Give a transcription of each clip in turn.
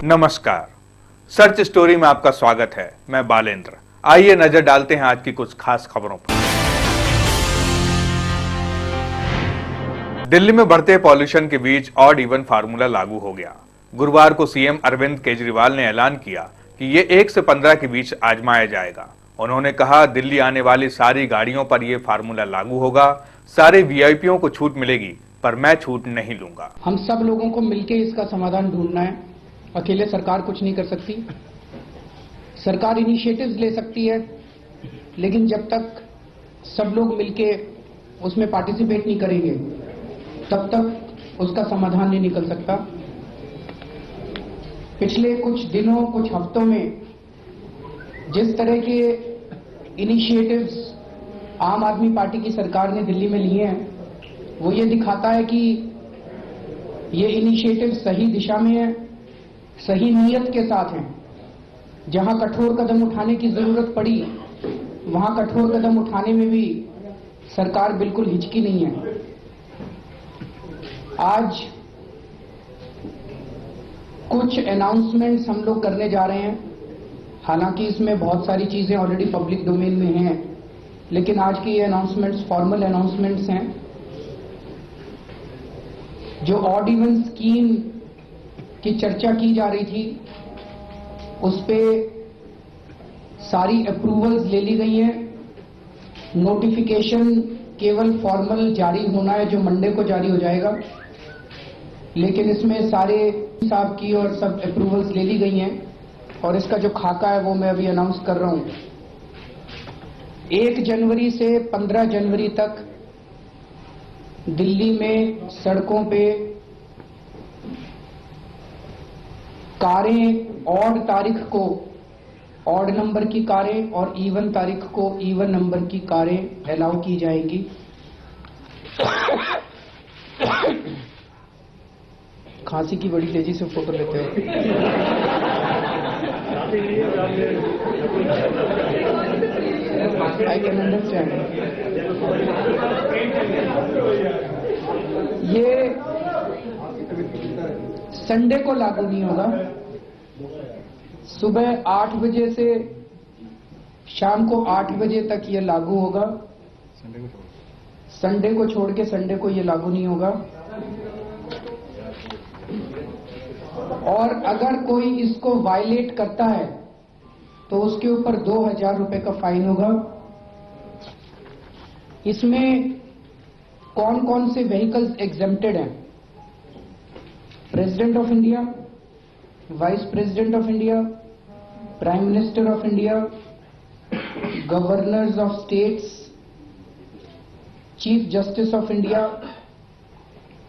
नमस्कार, search story में आपका स्वागत है। मैं बालेंद्र। आइए नजर डालते हैं आज की कुछ खास खबरों पर। दिल्ली में बढ़ते पॉल्यूशन के बीच ऑड इवन फार्मूला लागू हो गया। गुरुवार को सीएम अरविंद केजरीवाल ने ऐलान किया कि ये 1 से 15 के बीच आजमाया जाएगा। उन्होंने कहा, दिल्ली आने वाली सारी गाड़ियों पर यह फार्मूला लागू होगा। सारे वीआईपीओ को छूट मिलेगी, पर मैं छूट नहीं लूंगा। हम सब लोगों को मिलकर इसका समाधान ढूंढना है। अकेले सरकार कुछ नहीं कर सकती। सरकार इनिशिएटिव्स ले सकती है, लेकिन जब तक सब लोग मिलके उसमें पार्टिसिपेट नहीं करेंगे, तब तक उसका समाधान नहीं निकल सकता। पिछले कुछ दिनों, कुछ हफ्तों में जिस तरह के इनिशिएटिव्स आम आदमी पार्टी की सरकार ने दिल्ली में लिए हैं, वो ये दिखाता है कि ये इनिशिएटिव सही दिशा में है, सही नीयत के साथ हैं। जहां कठोर कदम उठाने की जरूरत पड़ी, वहां कठोर कदम उठाने में भी सरकार बिल्कुल हिचकी नहीं है। आज कुछ अनाउंसमेंट्स हम लोग करने जा रहे हैं। हालांकि इसमें बहुत सारी चीजें ऑलरेडी पब्लिक डोमेन में हैं, लेकिन आज की ये अनाउंसमेंट्स फॉर्मल अनाउंसमेंट्स हैं। जो ऑड इवन स्कीम की चर्चा की जा रही थी, उस पे सारी अप्रूवल्स ले ली गई हैं। नोटिफिकेशन केवल फॉर्मल जारी होना है, जो मंडे को जारी हो जाएगा, लेकिन इसमें सारे साहब की और सब अप्रूवल्स ले ली गई हैं। और इसका जो खाका है वो मैं अभी अनाउंस कर रहा हूं। 1 जनवरी से 15 जनवरी तक दिल्ली में सड़कों पे कारें ऑड तारीख को ऑड नंबर की कारें और इवन तारीख को इवन नंबर की कारें अलाउ की जाएंगी। खांसी की बड़ी तेजी से फोटो लेते हो। I can understand. ये संडे को लागू नहीं होगा। सुबह 8 बजे से शाम को 8 बजे तक ये लागू होगा। संडे को छोड़ के संडे को ये लागू नहीं होगा। और अगर कोई इसको वायलेट करता है तो उसके ऊपर 2000 रुपए का फाइन होगा। इसमें कौन कौन से व्हीकल्स एग्जेम्प्टेड हैं? President of India, vice president of India, prime minister of India, governors of states, chief justice of India,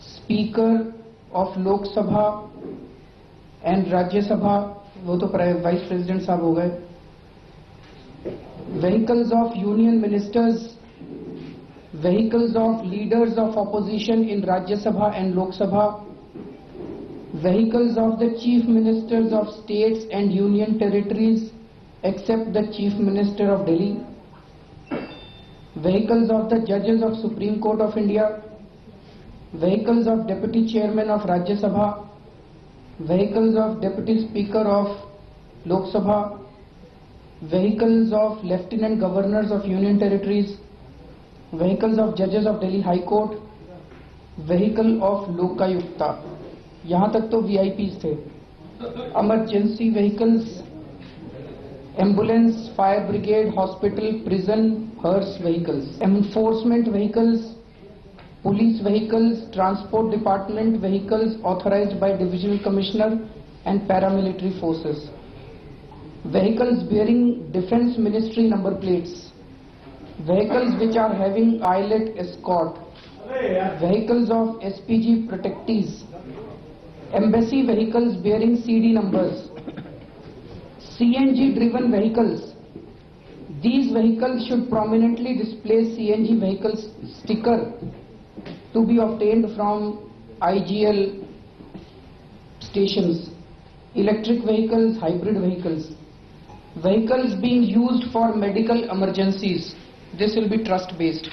speaker of Lok Sabha and Rajya Sabha, वो तो वाइस प्रेसिडेंट साहब हो गए, vehicles of union ministers, vehicles of leaders of opposition in Rajya Sabha and Lok Sabha, vehicles of the chief ministers of states and union territories except the chief minister of Delhi, vehicles of the judges of Supreme Court of India, vehicles of deputy chairman of Rajya Sabha, vehicles of deputy speaker of Lok Sabha, vehicles of lieutenant governors of union territories, vehicles of judges of Delhi High Court, vehicle of Lokayukta। यहां तक तो VIPs थे। Emergency vehicles, ambulance, fire brigade, hospital, prison, hearse vehicles, enforcement vehicles, police vehicles, transport department vehicles authorised by divisional commissioner and paramilitary forces, vehicles bearing defence ministry number plates, vehicles which are having eyelet escort, vehicles of SPG protectees, embassy vehicles bearing CD numbers, CNG driven vehicles. These vehicles should prominently display CNG vehicles sticker to be obtained from IGL stations. Electric vehicles, hybrid vehicles, vehicles being used for medical emergencies. This will be trust based.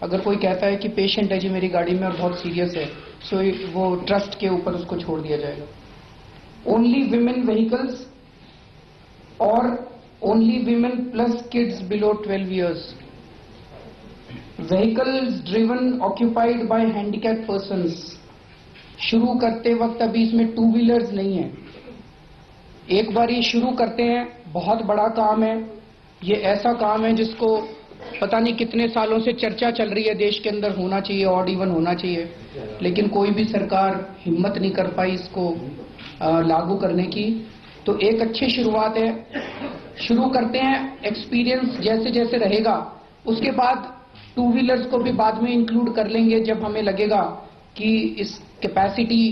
अगर कोई कहता है कि patient है जी मेरी गाड़ी में और बहुत सीरियस है, सो वो ट्रस्ट के ऊपर उसको छोड़ दिया जाएगा। only women vehicles or only women plus kids below 12 years. Vehicles driven occupied by handicapped persons. शुरू करते वक्त अभी इसमें टू व्हीलर्स नहीं है। एक बार ये शुरू करते हैं, बहुत बड़ा काम है। ये ऐसा काम है जिसको पता नहीं कितने सालों से चर्चा चल रही है देश के अंदर, होना चाहिए, ऑड इवन होना चाहिए, लेकिन कोई भी सरकार हिम्मत नहीं कर पाई इसको लागू करने की। तो एक अच्छी शुरुआत है, शुरू करते हैं। एक्सपीरियंस जैसे जैसे रहेगा उसके बाद टू व्हीलर्स को भी बाद में इंक्लूड कर लेंगे जब हमें लगेगा कि इस कैपेसिटी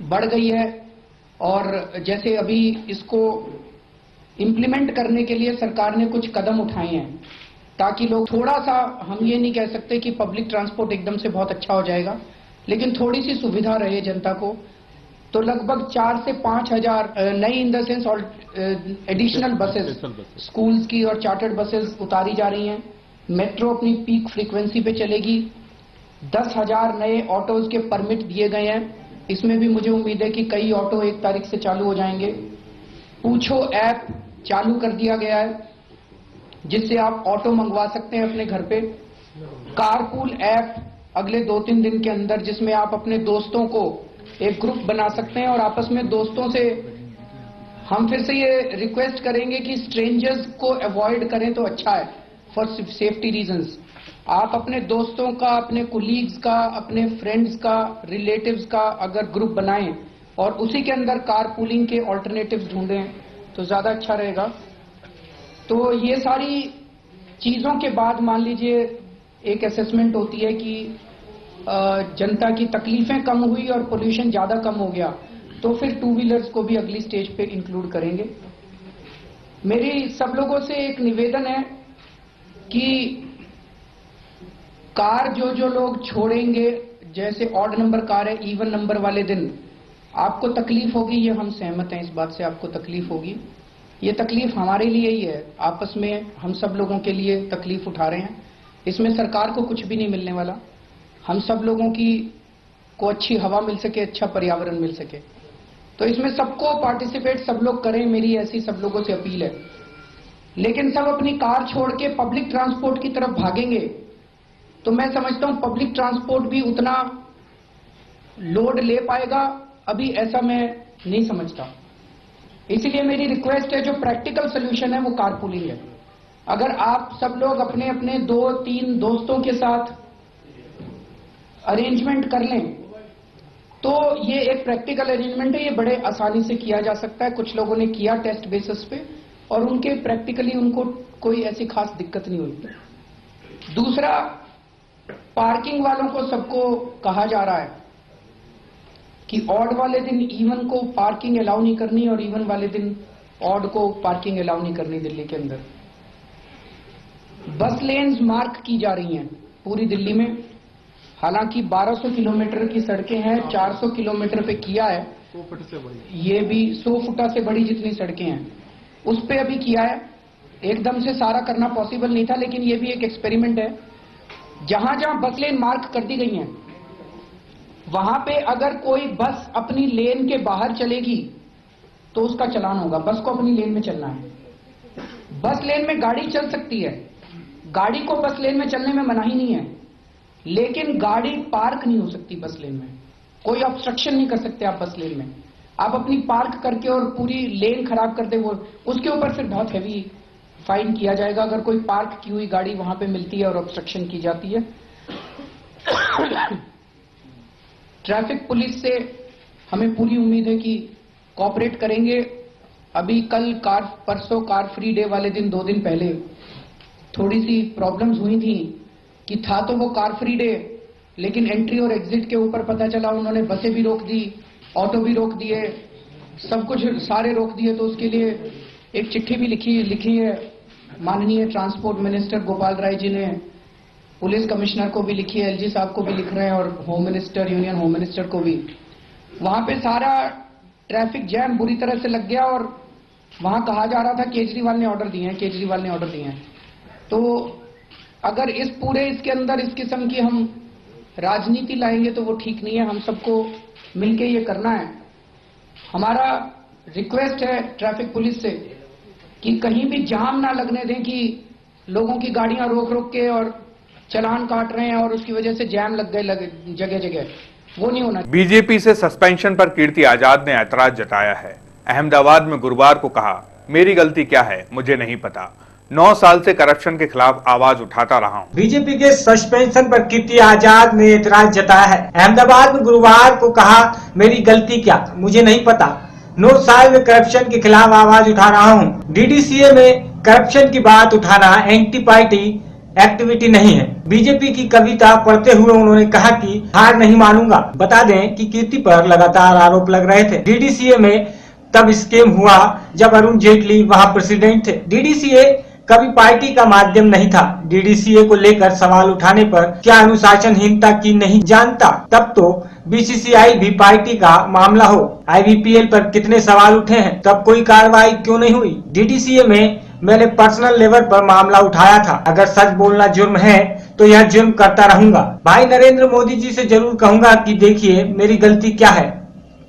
बढ़ गई है। और जैसे अभी इसको इम्प्लीमेंट करने के लिए सरकार ने कुछ कदम उठाए हैं ताकि लोग थोड़ा सा, हम ये नहीं कह सकते कि पब्लिक ट्रांसपोर्ट एकदम से बहुत अच्छा हो जाएगा, लेकिन थोड़ी सी सुविधा रहे जनता को। तो लगभग 4 से 5 हजार नई इन द सेंस और एडिशनल बसेस स्कूल्स की और चार्टर्ड बसेस उतारी जा रही हैं। मेट्रो अपनी पीक फ्रीक्वेंसी पे चलेगी। 10,000 नए ऑटोज के परमिट दिए गए हैं। इसमें भी मुझे उम्मीद है कि कई ऑटो 1 तारीख से चालू हो जाएंगे। पूछो ऐप चालू कर दिया गया है जिससे आप ऑटो मंगवा सकते हैं अपने घर पे। कारपूल ऐप अगले 2-3 दिन के अंदर, जिसमें आप अपने दोस्तों को एक ग्रुप बना सकते हैं और आपस में दोस्तों से हम फिर से ये रिक्वेस्ट करेंगे कि स्ट्रेंजर्स को अवॉइड करें तो अच्छा है, फॉर सेफ्टी रीजंस। आप अपने दोस्तों का, अपने कुलीग्स का, अपने फ्रेंड्स का, रिलेटिव्स का अगर ग्रुप बनाएं और उसी के अंदर कारपूलिंग के ऑल्टरनेटिव्स ढूंढें तो ज्यादा अच्छा रहेगा। तो ये सारी चीजों के बाद मान लीजिए एक असेसमेंट होती है कि जनता की तकलीफें कम हुई और पोल्यूशन ज्यादा कम हो गया, तो फिर टू व्हीलर्स को भी अगली स्टेज पे इंक्लूड करेंगे। मेरी सब लोगों से एक निवेदन है कि कार जो लोग छोड़ेंगे, जैसे ऑड नंबर कार है, इवन नंबर वाले दिन आपको तकलीफ होगी, ये हम सहमत हैं, इस बात से आपको तकलीफ होगी। ये तकलीफ हमारे लिए ही है, आपस में हम सब लोगों के लिए तकलीफ उठा रहे हैं। इसमें सरकार को कुछ भी नहीं मिलने वाला। हम सब लोगों को अच्छी हवा मिल सके, अच्छा पर्यावरण मिल सके, तो इसमें सबको पार्टिसिपेट सब लोग करें, मेरी ऐसी सब लोगों से अपील है। लेकिन सब अपनी कार छोड़ के पब्लिक ट्रांसपोर्ट की तरफ भागेंगे तो मैं समझता हूं पब्लिक ट्रांसपोर्ट भी उतना लोड ले पाएगा, अभी ऐसा मैं नहीं समझता। इसलिए मेरी रिक्वेस्ट है, जो प्रैक्टिकल सोल्यूशन है वो कारपूलिंग है। अगर आप सब लोग अपने अपने 2-3 दोस्तों के साथ अरेंजमेंट कर लें तो ये एक प्रैक्टिकल अरेंजमेंट है, ये बड़े आसानी से किया जा सकता है। कुछ लोगों ने किया टेस्ट बेसिस पे और उनके प्रैक्टिकली उनको कोई ऐसी खास दिक्कत नहीं हुई। दूसरा, पार्किंग वालों को सबको कहा जा रहा है कि ऑड वाले दिन इवन को पार्किंग अलाउ नहीं करनी और इवन वाले दिन ऑड को पार्किंग अलाउ नहीं करनी। दिल्ली के अंदर बस लेन्स मार्क की जा रही हैं पूरी दिल्ली में। हालांकि 1200 किलोमीटर की सड़कें हैं, 400 किलोमीटर पे किया है, 100 फुट से बड़ी, ये भी 100 फुटा से बड़ी जितनी सड़कें हैं उस पे अभी किया है। एकदम से सारा करना पॉसिबल नहीं था, लेकिन ये भी एक एक्सपेरिमेंट है। जहां जहां बस लेन मार्क कर दी गई हैं वहां पे अगर कोई बस अपनी लेन के बाहर चलेगी तो उसका चालान होगा। बस को अपनी लेन में चलना है। बस लेन में गाड़ी चल सकती है, गाड़ी को बस लेन में चलने में मनाही नहीं है, लेकिन गाड़ी पार्क नहीं हो सकती बस लेन में। कोई ऑब्स्ट्रक्शन नहीं कर सकते आप बस लेन में। आप अपनी पार्क करके और पूरी लेन खराब कर दे, वो उसके ऊपर फिर बहुत हैवी फाइन किया जाएगा अगर कोई पार्क की हुई गाड़ी वहां पे मिलती है और ऑब्स्ट्रक्शन की जाती है। ट्रैफिक पुलिस से हमें पूरी उम्मीद है कि कोऑपरेट करेंगे। अभी कल परसों कार फ्री डे वाले दिन 2 दिन पहले थोड़ी सी प्रॉब्लम्स हुई थी कि था तो वो कार फ्री डे, लेकिन एंट्री और एग्जिट के ऊपर पता चला उन्होंने बसें भी रोक दी, ऑटो भी रोक दिए, सब कुछ सारे रोक दिए। तो उसके लिए एक चिट्ठी भी लिखी है माननीय ट्रांसपोर्ट मिनिस्टर गोपाल राय जी ने, पुलिस कमिश्नर को भी लिखी है, एलजी साहब को भी लिख रहे हैं और home minister, union home minister को भी। वहां पे सारा ट्रैफिक जैम बुरी तरह से लग गया और वहां कहा जा रहा था केजरीवाल ने ऑर्डर दिए हैं, केजरीवाल ने ऑर्डर दिए हैं। तो अगर इसके अंदर इस किस्म की हम राजनीति लाएंगे तो वो ठीक नहीं है। हम सबको मिलके ये करना है हमारा रिक्वेस्ट है ट्रैफिक पुलिस से कि कहीं भी जाम ना लगने दें कि लोगों की गाड़ियां रोक रोक के और चालान काट रहे हैं और उसकी वजह से जैम लग गए जगह जगह, वो नहीं होना। बीजेपी से सस्पेंशन पर कीर्ति आजाद ने ऐतराज जताया है। अहमदाबाद में गुरुवार को कहा, मेरी गलती क्या है मुझे नहीं पता, 9 साल से करप्शन के खिलाफ आवाज उठाता रहा हूं। बीजेपी के सस्पेंशन पर कीर्ति आजाद ने ऐतराज जताया है। अहमदाबाद में गुरुवार को कहा, मेरी गलती क्या मुझे नहीं पता, 9 साल में करप्शन के खिलाफ आवाज उठा रहा हूं। डीडीसीए में करप्शन की बात उठाना एंटी पार्टी एक्टिविटी नहीं है। बीजेपी की कविता पढ़ते हुए उन्होंने कहा कि हार नहीं मानूंगा। बता दें कि कीर्ति पर लगातार आरोप लग रहे थे। डीडीसीए में तब स्कैम हुआ जब अरुण जेटली वहां प्रेसिडेंट थे। डीडीसीए कभी पार्टी का माध्यम नहीं था। डीडीसीए को लेकर सवाल उठाने पर क्या अनुशासनहीनता की नहीं जानता, तब तो बीसीसीआई भी पार्टी का मामला हो। आईबीपीएल पर कितने सवाल उठे हैं, तब कोई कार्रवाई क्यों नहीं हुई। डीडीसीए में मैंने पर्सनल लेवल पर मामला उठाया था। अगर सच बोलना जुर्म है तो यह जुर्म करता रहूंगा। भाई नरेंद्र मोदी जी से जरूर कहूंगा कि देखिए मेरी गलती क्या है।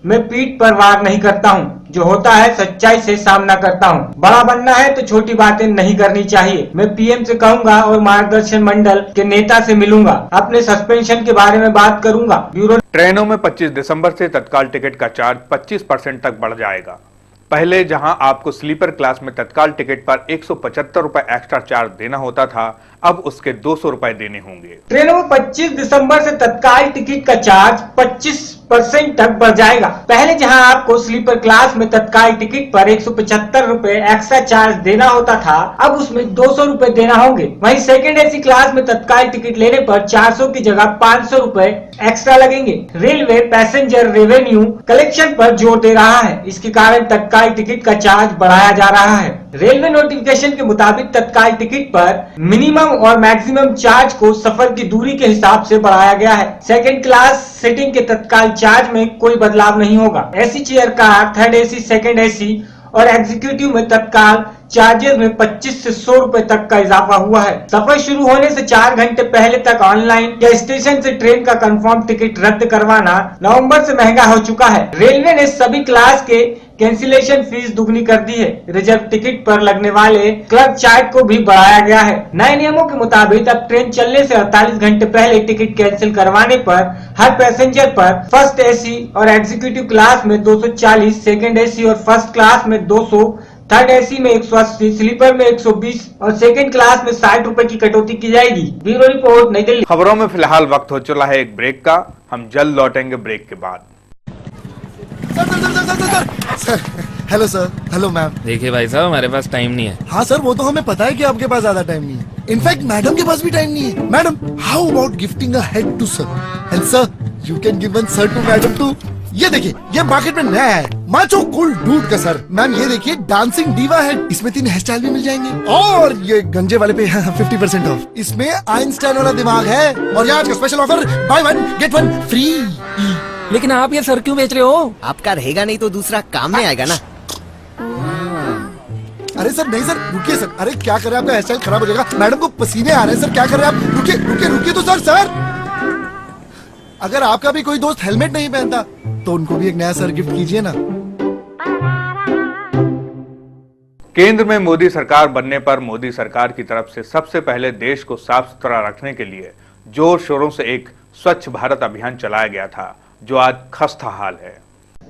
मैं पीठ पर वार नहीं करता हूं, जो होता है सच्चाई से सामना करता हूं। बड़ा बनना है तो छोटी बातें नहीं करनी चाहिए। मैं पीएम से कहूंगा और मार्गदर्शन मंडल के नेता से मिलूंगा, अपने सस्पेंशन के बारे में बात करूंगा। ब्यूरो। ट्रेनों में 25 दिसंबर से तत्काल टिकट का चार्ज 25% तक बढ़ जाएगा। पहले जहां आपको स्लीपर क्लास में तत्काल टिकट पर 175 रुपए एक्स्ट्रा चार्ज देना होता था, अब उसके 200 रुपए देने होंगे। ट्रेनों में 25 दिसंबर से तत्काल टिकट का चार्ज 25% तक बढ़ जाएगा। पहले जहां आपको स्लीपर क्लास में तत्काल टिकट पर 175 रुपए एक्स्ट्रा चार्ज देना होता था, अब उसमें 200 रुपए देना होंगे। वहीं सेकंड एसी क्लास में तत्काल टिकट लेने पर 400 की जगह 500 रुपए एक्स्ट्रा लगेंगे। रेलवे पैसेंजर रेवेन्यू कलेक्शन पर जोर दे रहा है, इसके कारण तत्काल टिकट का चार्ज बढ़ाया जा रहा है। रेलवे नोटिफिकेशन के मुताबिक तत्काल टिकट पर मिनिमम और मैक्सिमम चार्ज को सफर की दूरी के हिसाब से बढ़ाया गया है। सेकंड क्लास सीटिंग के तत्काल चार्ज में कोई बदलाव नहीं होगा। AC chair car, third AC, second AC और एग्जीक्यूटिव में तत्काल चार्जेस में 25 से 100 रुपए तक का इजाफा हुआ है। सफर शुरू होने से 4 घंटे पहले तक ऑनलाइन या स्टेशन से ट्रेन का कंफर्म टिकट रद्द करवाना नवंबर से महंगा हो चुका है। रेलवे ने सभी क्लास के कैंसिलेशन फीस दुगनी कर दी है। रिजर्व टिकट पर लगने वाले क्लब चार्ज को भी बढ़ाया गया है। नए नियमों के मुताबिक अब ट्रेन चलने से 48 घंटे पहले टिकट कैंसिल करवाने पर हर पैसेंजर पर फर्स्ट एसी और एग्जीक्यूटिव क्लास में 240, सेकंड एसी और फर्स्ट क्लास में 200, थर्ड एसी में 180, स्लीपर में 120 और सेकंड क्लास में 60 रुपए की कटौती की जाएगी। ब्यूरो रिपोर्ट, नई दिल्ली। खबरों में फिलहाल वक्त हो चला है एक ब्रेक का, हम जल्द लौटेंगे ब्रेक के बाद। Sir hello sir, hello ma'am. देखिए भाई साहब, हमारे पास टाइम नहीं है। हाँ सर, वो तो हमें पता है कि आपके पास ज्यादा टाइम नहीं है। इनफैक्ट मैडम के पास भी टाइम नहीं है। Madam, how about gifting a head to sir, and sir you can give one sir to madam too. ये देखिए, ये मार्केट में नया है, माचो कूल डूड का सर। मैम ये देखिए, डांसिंग डीवा हेड, इसमें 3 हेयर स्टाइल भी मिल जाएंगे। और ये गंजे वाले पे 50% ऑफ। इसमें आइंस्टाइन वाला दिमाग है। और यहाँ का special offer, buy 1 get 1 free. लेकिन आप ये सर क्यों बेच रहे हो? आपका रहेगा नहीं तो दूसरा काम में आएगा ना। अरे सर नहीं सर, रुकिए सर। अरे क्या कर रहे हैं, आपका हेयर स्टाइल खराब हो जाएगा। मैडम को पसीने आ रहे हैं सर, क्या कर रहे हैं आप? रुकिए रुकिए रुकिए तो सर। अगर आपका भी कोई दोस्त हेलमेट नहीं पहनता तो उनको भी एक नया सर गिफ्ट कीजिए ना। केंद्र में मोदी सरकार बनने पर मोदी सरकार की तरफ से सबसे पहले देश को साफ सुथरा रखने के लिए जोर शोरों से एक स्वच्छ भारत अभियान चलाया गया था, जो आज खस्ता हाल है।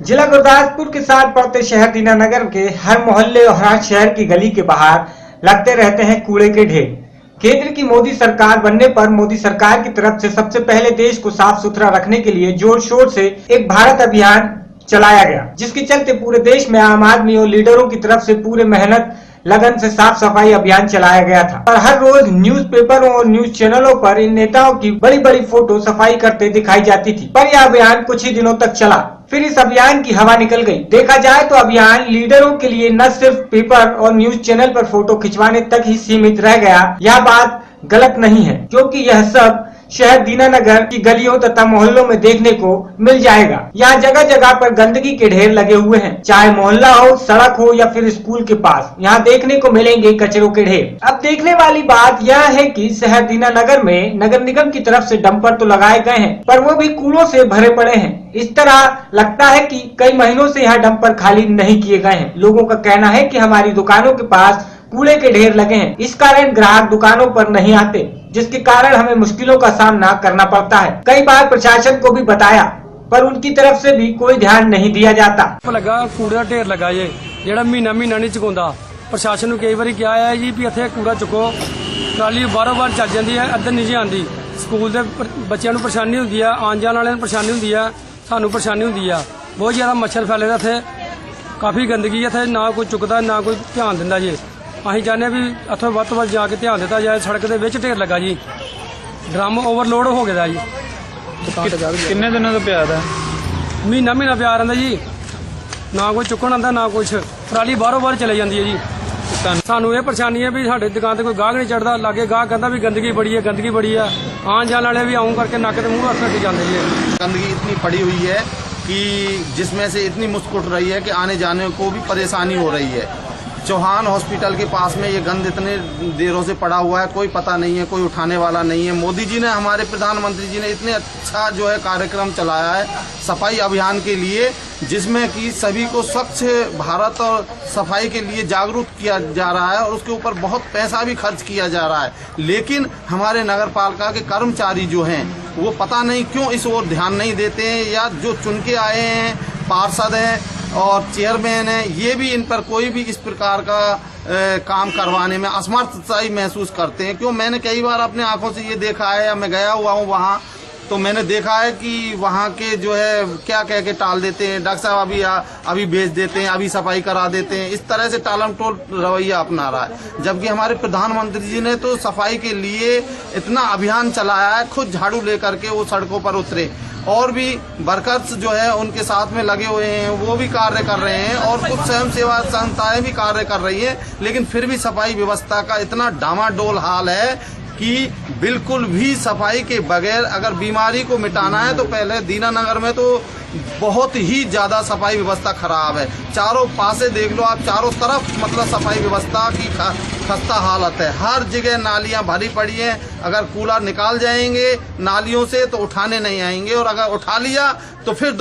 जिला गुरदासपुर के साथ पड़ते शहर दीनानगर के हर मोहल्ले और हर शहर की गली के बाहर लगते रहते हैं कूड़े के ढेर। केंद्र की मोदी सरकार बनने पर मोदी सरकार की तरफ से सबसे पहले देश को साफ सुथरा रखने के लिए जोर शोर से एक भारत अभियान चलाया गया, जिसके चलते पूरे देश में आम आदमी और लीडरों की तरफ से पूरे मेहनत लगन से साफ सफाई अभियान चलाया गया था। और हर रोज न्यूज़पेपरों और न्यूज चैनलों पर इन नेताओं की बड़ी बड़ी फोटो सफाई करते दिखाई जाती थी। पर यह अभियान कुछ ही दिनों तक चला, फिर इस अभियान की हवा निकल गई। देखा जाए तो अभियान लीडरों के लिए न सिर्फ पेपर और न्यूज चैनल पर फोटो खिंचवाने तक ही सीमित रह गया। यह बात गलत नहीं है, क्योंकि यह सब शहर दीनानगर की गलियों तथा मोहल्लों में देखने को मिल जाएगा। यहाँ जगह जगह पर गंदगी के ढेर लगे हुए हैं, चाहे मोहल्ला हो, सड़क हो या फिर स्कूल के पास, यहाँ देखने को मिलेंगे कचरों के ढेर। अब देखने वाली बात यह है कि शहर दीनानगर में नगर निगम की तरफ से डंपर तो लगाए गए हैं, पर वो भी कूड़ों से भरे पड़े हैं। इस तरह लगता है कि कई महीनों से यहाँ डंपर खाली नहीं किए गए हैं। लोगों का कहना है कि हमारी दुकानों के पास कूड़े के ढेर लगे हैं, इस कारण ग्राहक दुकानों पर नहीं आते, जिसके कारण हमें मुश्किलों का सामना करना पड़ता है। कई बार प्रशासन को भी बताया, पर उनकी तरफ से भी कोई ध्यान नहीं दिया जाता। लगा कूड़े का ढेर लगा जे जेड़ा महीना नहीं चुकाउंदा। प्रशासन ਨੂੰ कई बार कहा है जी भी इत्थे कूड़ा चुको, ट्राली बारों बार चल जाती है, अद्दर नहीं आती। स्कूल के बच्चों को परेशानी होती है, आने जाने वाले परेशानी होती है, सानू परेशानी होती है। बहुत ज्यादा मच्छर फैले दा इत्थे, काफी गंदगी इत्थे, ना कोई चुकता ना कोई ध्यान दिंदा जी। ਅਸੀਂ ਚਾਹੁੰਦੇ ਵੀ ਇੱਥੋਂ ਵੱਧ ਤੋਂ ਵੱਧ ਜਾ ਕੇ ਧਿਆਨ ਦਿੱਤਾ ਜਾਏ। ਸੜਕ ਦੇ ਵਿੱਚ ਢੇਰ ਲੱਗਾ ਜੀ, ਡਰਮ ਓਵਰਲੋਡ ਹੋ ਗਿਆ ਜੀ। ਕਿੰਨੇ ਦਿਨਾਂ ਤੋਂ ਪਿਆ ਦਾ? ਮਹੀਨਾ ਪਿਆ ਰਹਿੰਦਾ ਜੀ, ਨਾ ਕੋਈ ਚੁੱਕਣ ਆਉਂਦਾ ਨਾ ਕੁਛ, ਟਰਾਲੀ ਬਾਹਰੋਂ ਬਾਹਰ ਚਲੇ ਜਾਂਦੀ ਹੈ ਜੀ। ਸਾਨੂੰ ਇਹ ਪਰੇਸ਼ਾਨੀ ਹੈ ਵੀ ਸਾਡੇ ਦੁਕਾਨ ਤੇ ਕੋਈ ਗਾਹਕ ਨਹੀਂ ਚੜਦਾ, ਲਾਗੇ ਗਾਹਕ ਕਹਿੰਦਾ ਵੀ ਗੰਦਗੀ ਬੜੀ ਹੈ। ਆਉਣ ਜਾਣ ਵਾਲੇ ਵੀ ਆਉਂ ਕਰਕੇ ਨੱਕ ਤੇ ਮੂੰਹ ਰੱਖ ਕੇ ਜਾਂਦੇ ਜੀ। गंदगी इतनी पड़ी हुई है कि जिसमें से इतनी मुश्क उठ रही है कि आने जाने को भी परेशानी हो रही है। चौहान हॉस्पिटल के पास में ये गंद इतने देरों से पड़ा हुआ है, कोई पता नहीं है, कोई उठाने वाला नहीं है। मोदी जी ने, हमारे प्रधानमंत्री जी ने इतने अच्छा जो है कार्यक्रम चलाया है सफाई अभियान के लिए, जिसमें कि सभी को स्वच्छ भारत और सफाई के लिए जागरूक किया जा रहा है और उसके ऊपर बहुत पैसा भी खर्च किया जा रहा है। लेकिन हमारे नगर पालिका के कर्मचारी जो हैं वो पता नहीं क्यों इस ओर ध्यान नहीं देते हैं, या जो चुन के आए हैं पार्षद हैं और चेयरमैन हैं, ये भी इन पर कोई भी इस प्रकार का काम करवाने में असमर्थता महसूस करते हैं। क्यों, मैंने कई बार अपने आंखों से ये देखा है, या मैं गया हुआ हूँ वहाँ, तो मैंने देखा है कि वहाँ के जो है क्या कह के टाल देते हैं, डॉक्टर साहब अभी भेज देते हैं, अभी सफाई करा देते हैं, इस तरह से टालम टोल रवैया अपना रहा है। जबकि हमारे प्रधानमंत्री जी ने तो सफाई के लिए इतना अभियान चलाया है, खुद झाड़ू लेकर के वो सड़कों पर उतरे, और भी वर्कर्स जो है उनके साथ में लगे हुए हैं, वो भी कार्य कर रहे हैं, और कुछ स्वयं सेवा संस्थाएं भी कार्य कर रही हैं। लेकिन फिर भी सफाई व्यवस्था का इतना डामाडोल हाल है कि बिल्कुल भी सफाई के बगैर अगर बीमारी को मिटाना है तो पहले दीनानगर में तो बहुत ही ज़्यादा सफाई व्यवस्था खराब है। चारों पासे देख लो आप, चारों तरफ मतलब सफाई व्यवस्था की खस्ता हालत है। हर जगह नालियां भरी पड़ी हैं, अगर कूड़ा निकाल जाएंगे नालियों से तो उठाने नहीं आएंगे, और अगर उठा लिया तो फिर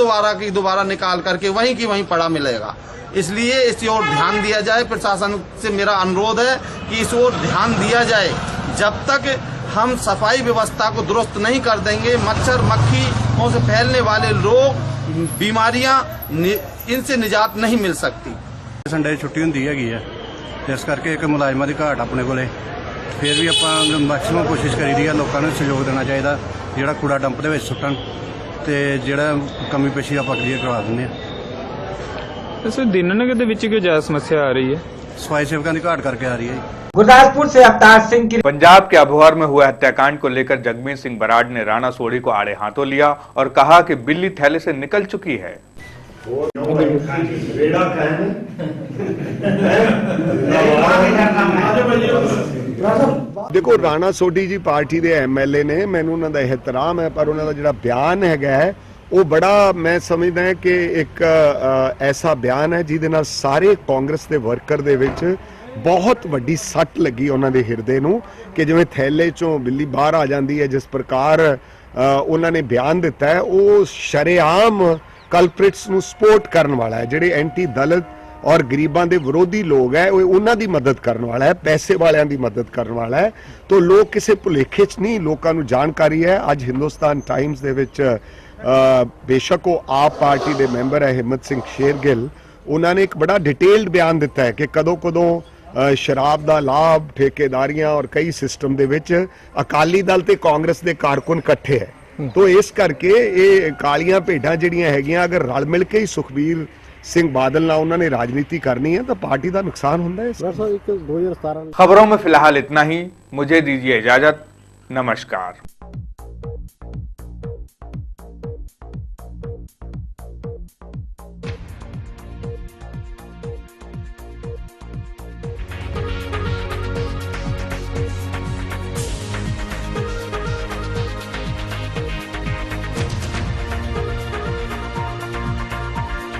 दोबारा निकाल करके वहीं की वहीं पड़ा मिलेगा। इसलिए इस ओर ध्यान दिया जाए। प्रशासन से मेरा अनुरोध है कि इस ओर ध्यान दिया जाए। जब तक हम सफाई व्यवस्था को दुरुस्त नहीं कर देंगे, मच्छर मक्खियों से फैलने वाले रोग बीमारियां इनसे निजात नहीं मिल सकती। संडे छुट्टी होंदी हैगी है, इस करके एक मुलाजमां दी घाट अपने कोले, फिर भी ਆਪਾਂ मैक्सिमम कोशिश करी है लोगों ने सहयोग देना चाहिए, ਜਿਹੜਾ कूड़ा डंप ਦੇ ਵਿੱਚ ਸੁੱਟਣ ਤੇ ਜਿਹੜਾ ਕਮੀ ਪੇਸ਼ੀ ਆਪਾਂ ਕਲੀਅਰ ਕਰਵਾ ਦਿੰਦੇ ਆ। वैसे दीनानगर ਦੇ ਵਿੱਚ ਕਿਉਂ ਜ਼ਿਆਦਾ ਸਮੱਸਿਆ ਆ ਰਹੀ है? सफाई सेवकों की घाट करके आ रही है। गुरदासपुर से अवतार सिंह की। पंजाब के अबोहर में हुए हत्याकांड को लेकर जगमीत सिंह बराड़ ने राणा सोढ़ी को आड़े हाथों लिया और कहा कि बिल्ली थैले से निकल चुकी है। देखो, राणा सोढ़ी जी पार्टी के MLA ने, मैनू उन्हां दा एहतराम है, पर उन्हां दा जिहड़ा बयान हैगा है वो बड़ा, मैं समझदा है कि एक ऐसा बयान है जिहदे नाल सारे कांग्रेस के वर्कर दे विच बहुत वड्डी सट लगी उन्हां दे हिरदे नूं कि जिवें थैले चों बिल्ली बाहर आ जाती है। जिस प्रकार उन्हां ने बयान दिता है वो शरेआम कल्प्रिट्स नूं सपोर्ट करन वाला है, जिहड़े एंटी दलित और गरीबां दे विरोधी लोग है उन्हां दी मदद करन वाला है, पैसे वालियां दी मदद करन वाला है। तो लोग किसी भुलेखे च नहीं, लोकां नूं जानकारी है। अज हिंदुस्तान टाइम्स दे विच बेशक वो आप पार्टी के मैंबर है हिम्मत सिंह शेरगिल, उन्होंने एक बड़ा डिटेल्ड बयान दिता है कि कदों शराब का लाभ, ठेकेदारियां और कई सिस्टम दे विच अकाली दल ते कांग्रेस के कारकुन इकट्ठे है। तो इस करके ये कालियां भेडां जिहड़ियां हैगियां अगर रल मिल के ही सुखबीर सिंह बादल ना उन्होंने राजनीति करनी है तो पार्टी का नुकसान होता है। खबरों में फिलहाल इतना ही, मुझे दीजिए इजाजत, नमस्कार।